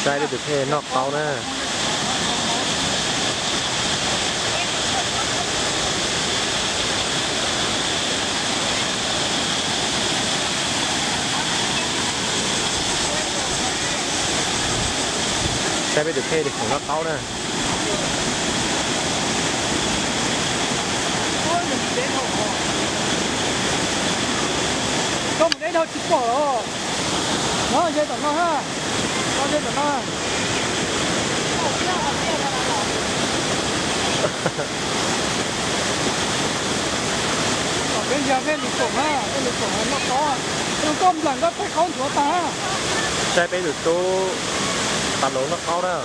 ใช้ไปถึงเทนอกเตานะใช้ไปถึงเทดิของนอกเตานะก็ไม่ได้เท่าจิ๊กโก้หรอกน้องเจ๊ต่อมาฮะน้องเจ๊ต่อมาเป็นยาเป็นหลุดส่งฮะเป็นหลุดส่งนอกต้อแล้วก็หลังก็ไปเขาหัวตาใช้ไปถึงตู้ตัดหลงนอกเตานะ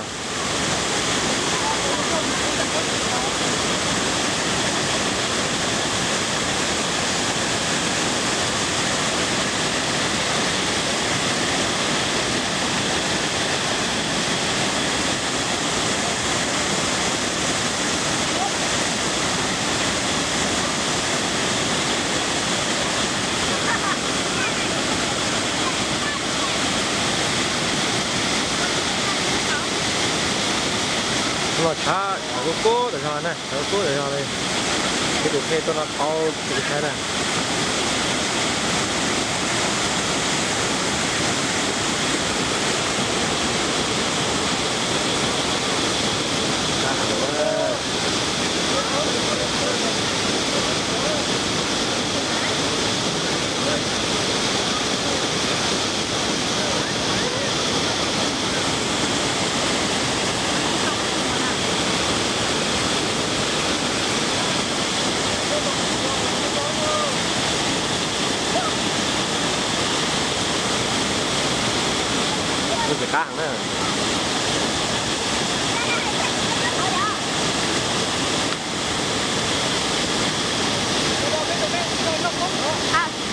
รสชาติโกโก้แต่ชอนนะโกโก้แต่ชอนเลยที่ดูเทต้นเขาดูใช้นะมันจะก้างนะ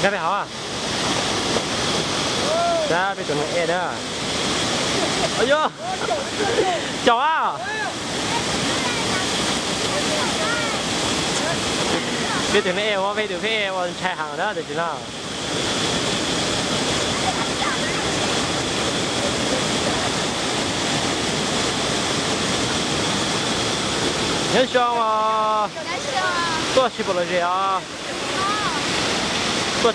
ได้ไปเหรอได้ไปตัวนึงเอ็ดอ่ะเอ้ยจ่ออ่ะไปถึงเอว่าไปถึงพี่เอวันชายหาดนะเดี๋ยวจีน่า很香吗？多吃不了这啊？多。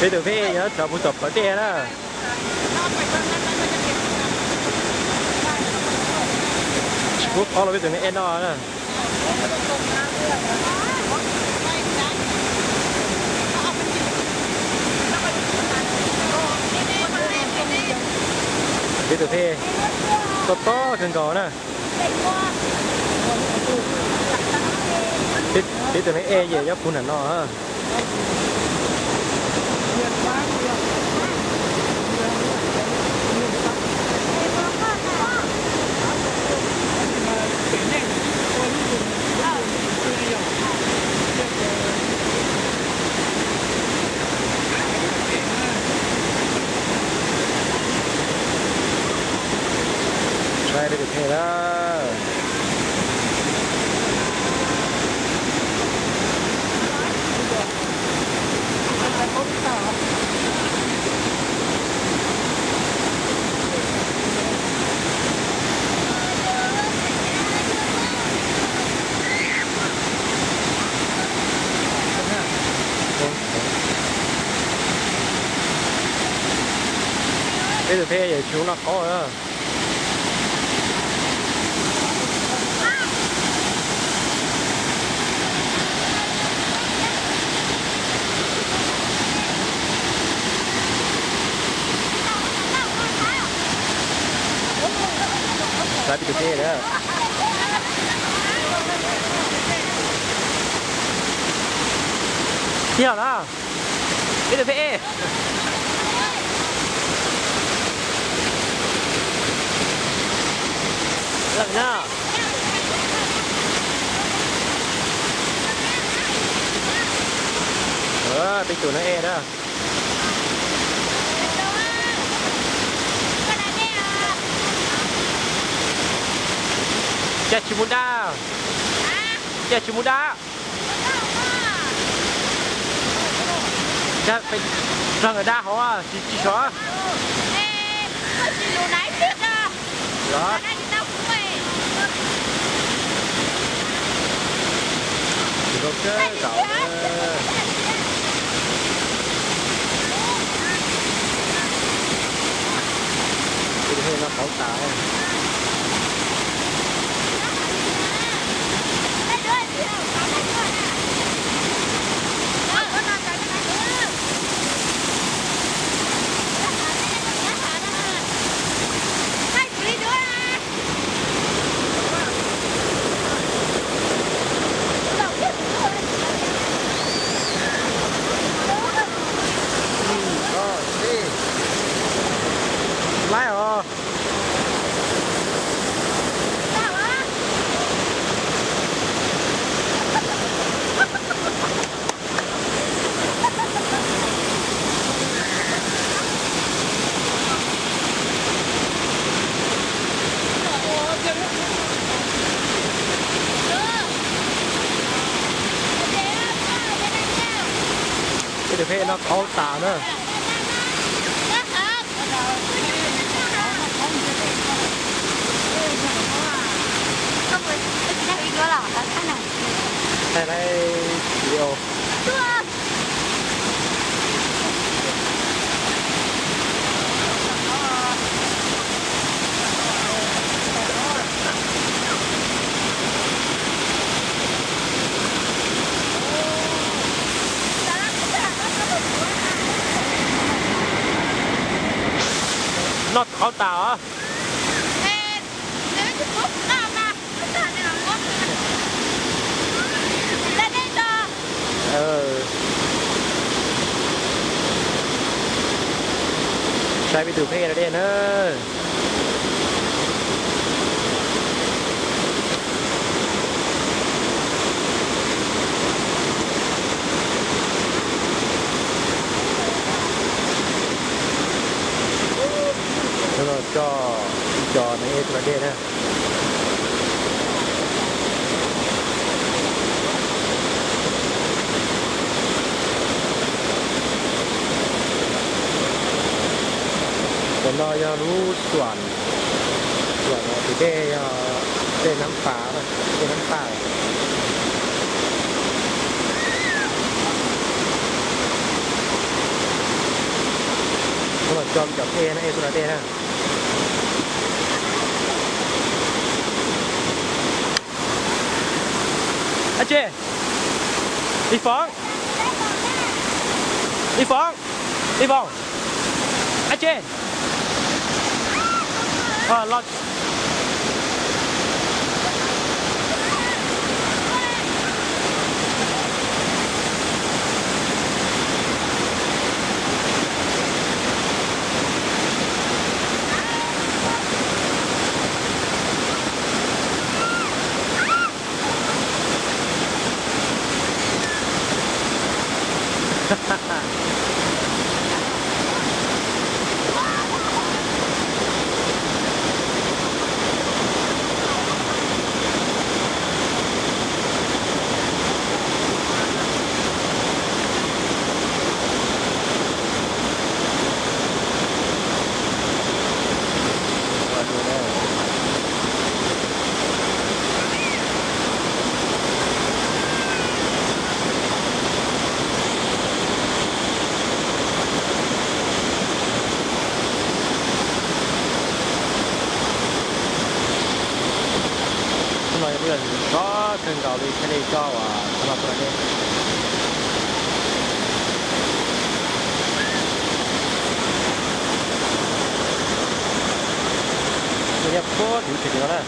Bây giờ phê nhớ chợ phụ tập ở đây đó. Quốc khó là bây giờ nó em đó nè. Bây giờ phê to gần gò nè. Bây giờ nó e về cho phụ nữ nó ha. Đây được thế đó. Bây giờ thế vậy chú nó có rồi đó. Saya pergi ke dia. Siapa lah? Ini PE. ลังหน้าไปจุดนั่นเองนะเจ็ดชิมุดาเจ็ดชิมุดาจะไปรังกระดาเขาอ่ะจีชอเหรอโอเคเก่าไปดูให้น้องเขาตายไล่เหรอไปดูให้น้องเขาตายเนอะใช่ในวิดีโอน็อตเขาตาเหรอใช้ไปดูเพศแล้วเด้เนอะแล้วก็จอในประเทศนะผมเราจะรู้ส่วนที่ได้น้ำปลาได้น้ำปลาผมจอมจับนะสุราเทนะอาเจอีฟองอาเจรอดเพื่อนก็ถึงเกาหลีทะเลก็ว่าสำหรับประเทศเรียกโคตรถึงแล้วนะ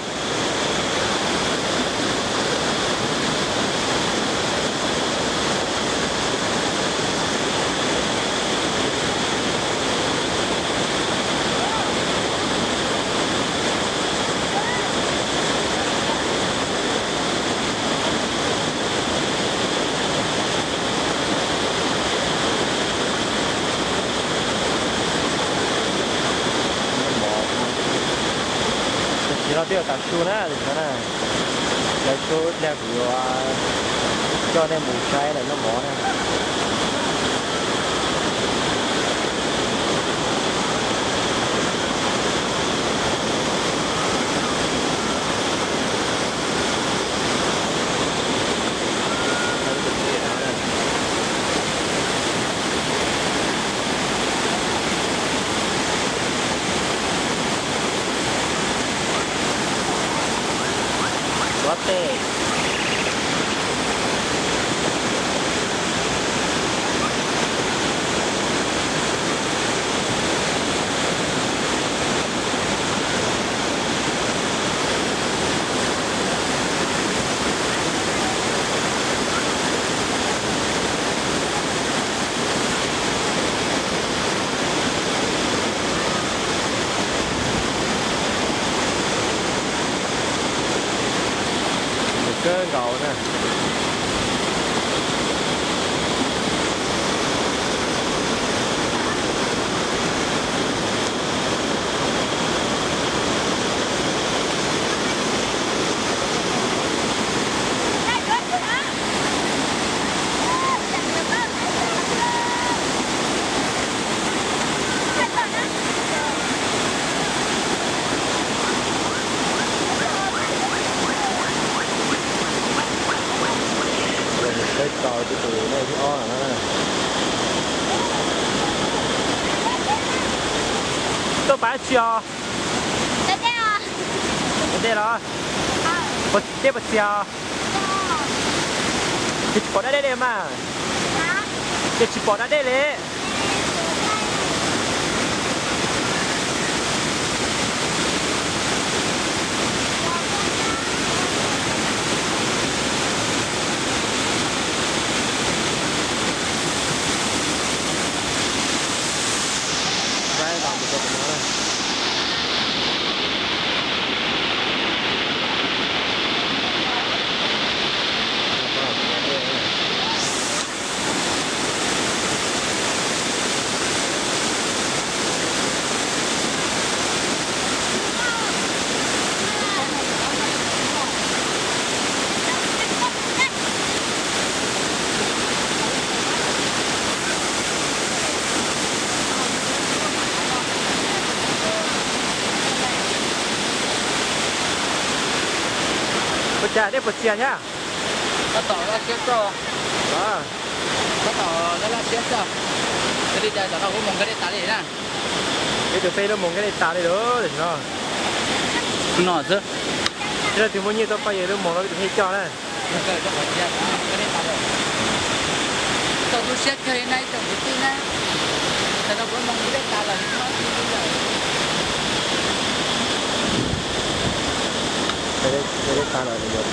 tiêu tạm chu nè thì nó nè lấy số đeo của cho nên mù trái này nó mỏ nè latte cơ ngầu nè cái còi cái tụi này cái o là nó tôi bán chiò đây đó bật tiếp bật chiò chỉ bỏ ra đây mà chỉ bỏ ra đây đấy làm được nó này bật chè đấy bật chè nhá nó tỏ ra chết rồi đó nó tỏ ra chết rồi cái đi chạy nó cũng mong cái đi tả đi nè cái từ tây nó mong cái này tà đây đó để nó chứ thế là thì bao nhiêu tao phải nó mong nó bị hay cho này cái đi tả rồi tao tôi xét cái này tao biết tin nè tao nó cũng mong cái đi tả là cái đấy tà là được